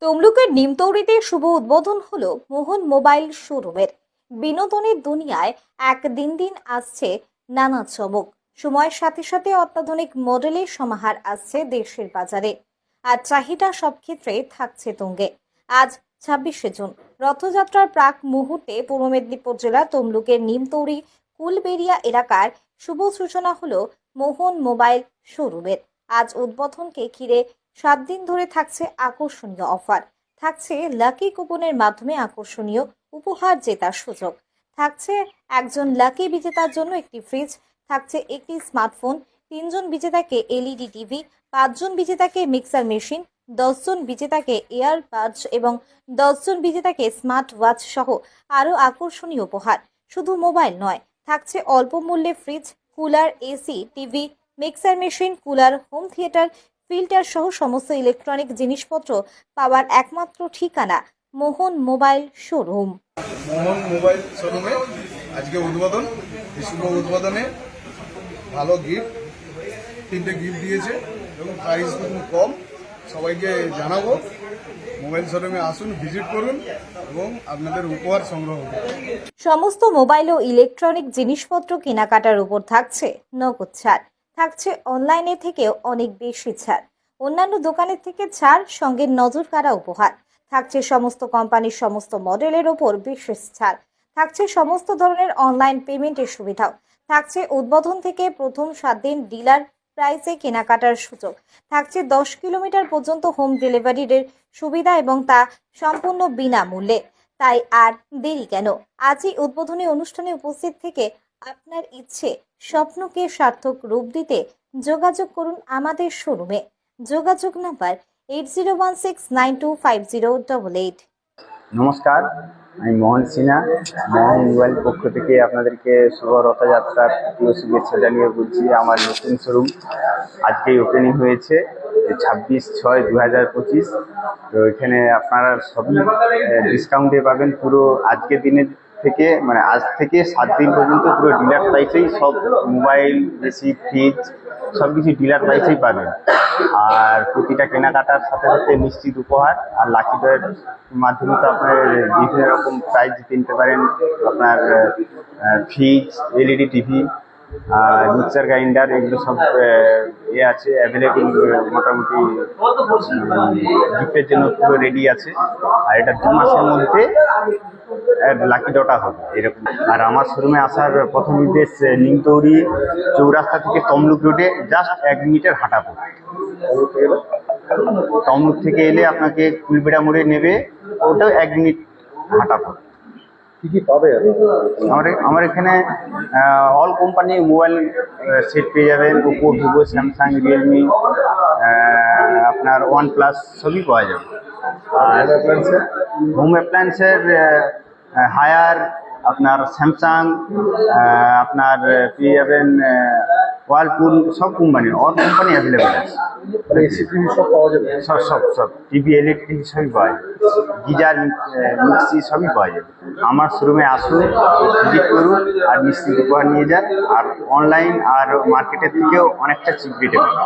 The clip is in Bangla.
তমলুকের নিমতৌড়িতে শুভ উদ্বোধন হলো মোহন মোবাইল শোরুমের। বিনোদনের দুনিয়ায় দিন দিন আসছে নানা চমক। সময়ের সাথে সাথে অত্যাধুনিক মডেলের সমাহার আসছে দেশের বাজারে, আর চাহিদা সব ক্ষেত্রে থাকছে তুঙ্গে। আজ 26শে জুন রথযাত্রার প্রাক মুহূর্তে পূর্ব মেদিনীপুর জেলা তমলুকের নিমতৌড়ি কুলবেড়িয়া এলাকার শুভ সূচনা হলো মোহন মোবাইল শোরুমের। আজ উদ্বোধনকে ঘিরে 7 দিন ধরে থাকছে আকর্ষণীয় অফার, থাকছে লাকি কুপনের মাধ্যমে আকর্ষণীয় উপহার জেতার সুযোগ, থাকছে একজন লাকি বিজেতার জন্য একটি ফ্রিজ, থাকছে একটি স্মার্টফোন, 3 জন বিজেতাকে এলইডি টিভি, 5 জন বিজেতাকে মিক্সার মেশিন, 10 জন বিজেতাকে এয়ারবাডস এবং 10 জন বিজেতাকে স্মার্ট ওয়াচ সহ আরও আকর্ষণীয় উপহার। শুধু মোবাইল নয়, থাকছে অল্প মূল্যে fridge, cooler, AC, TV, mixer machine, cooler, home theatre, filter সহ সমস্ত ইলেকট্রনিক জিনিসপত্র পাওয়ার একমাত্র ঠিকানা মোহন মোবাইল শোরুম। মোহন মোবাইল শোরুমে আজকে উদ্বোধন। এই শুভ উদ্বোধনে ভালো গিফট, 3টে গিফট দিয়েছে এবং প্রাইস খুব কম। সবাইকে জানাবো মোবাইল শোরুমে আসুন, ভিজিট করুন এবং আপনাদের উপহার সংগ্রহ করুন। সমস্ত মোবাইল ও ইলেকট্রনিক জিনিসপত্র কেনাকাটার উপর থাকছে নগদ ছাড়, থাকছে অনলাইনে থেকেও অনেক বেশি ছাড়, অন্যান্য দোকানের থেকে ছাড়, সঙ্গে নজর কাড়া উপহার, থাকছে সমস্ত কোম্পানির সমস্ত মডেলের ওপর বিশেষ ছাড়, থাকছে সমস্ত ধরনের অনলাইন পেমেন্টের সুবিধাও, থাকছে উদ্বোধন থেকে প্রথম 7 দিন ডিলার প্রাইসে কেনাকাটার সুযোগ, থাকছে 10 কিলোমিটার পর্যন্ত হোম ডেলিভারির সুবিধা এবং তা সম্পূর্ণ বিনামূল্যে। তাই আর দেরি কেন, আজই উদ্বোধনী অনুষ্ঠানে উপস্থিত থেকে আপনার ইচ্ছে স্বপ্নকে সার্থক রূপ দিতে যোগাযোগ করুন আমাদের শোরুমে। যোগাযোগ নাম্বার 8016925088। নমস্কার, আমি মোহন সিনহা। মোহন মোবাইল পক্ষ থেকে আপনাদেরকে শুভ রথযাত্রার প্রিয় শুভেচ্ছা জানিয়ে বলছি। আমার নতুন শোরুম আজকেই ওপেনিং হয়েছে 26/6/2025। তো এখানে আপনারা সবই ডিসকাউন্টে পাবেন। পুরো আজকের দিনের থেকে মানে আজ থেকে 7 দিন পর্যন্ত পুরো ডিলার প্রাইসেই সব মোবাইল, এসি, ফ্রিজ সব কিছু ডিলার প্রাইসেই পাবেন। আর প্রতিটা কেনাকাটার সাথে সাথে নিশ্চিত উপহার আর লাকি ড্রয়ের মাধ্যমে তো আপনার বিভিন্ন রকম প্রাইজ কিনতে পারেন। আপনার fridge, LED TV, mixer grinder এগুলো সব আছে অ্যাভেলেবল। মোটামুটি গিফটের জন্য পুরো রেডি আছে। আর এটা 2 মাসের মধ্যে লাকি ডটা হবে এরকম। আর আমার শোরুমে আসার প্রথম নির্দেশ নিমতৌড়ি চৌরাস্তা থেকে তমলুক রোডে জাস্ট 1 মিনিটের হাঁটা পথ। তমলুক থেকে এলে আপনাকে কুলবেড়া মোড়ে নেবে, ওটাও 1 মিনিট হাঁটা পথ। কি কি পাবে আমার এখানে অল কোম্পানি মোবাইল সেট পেয়ে যাবেন। ওপো, ভিভো, স্যামসাং, রিয়েলমি, আপনার OnePlus সবই পাওয়া যাবে। আর হোম অ্যাপ্লায়েন্সের হায়ার আপনার স্যামসাং, আপনার পেয়ে যাবেন ওয়ার্লপুল, সব কোম্পানির অল কোম্পানি অ্যাভেলেবেল আছে। সব পাওয়া যাবে, সব টিভি, ইলেকট্রিক সবই পাওয়া যাবে। গিজার, মিক্সি সবই পাওয়া যাবে। আমার শোরুমে আসুন, ভিজিট করুন আর নিশ্চিত উপহার নিয়ে যান। আর অনলাইন আর মার্কেটের থেকেও অনেকটা চিপ রেটে পাবেন।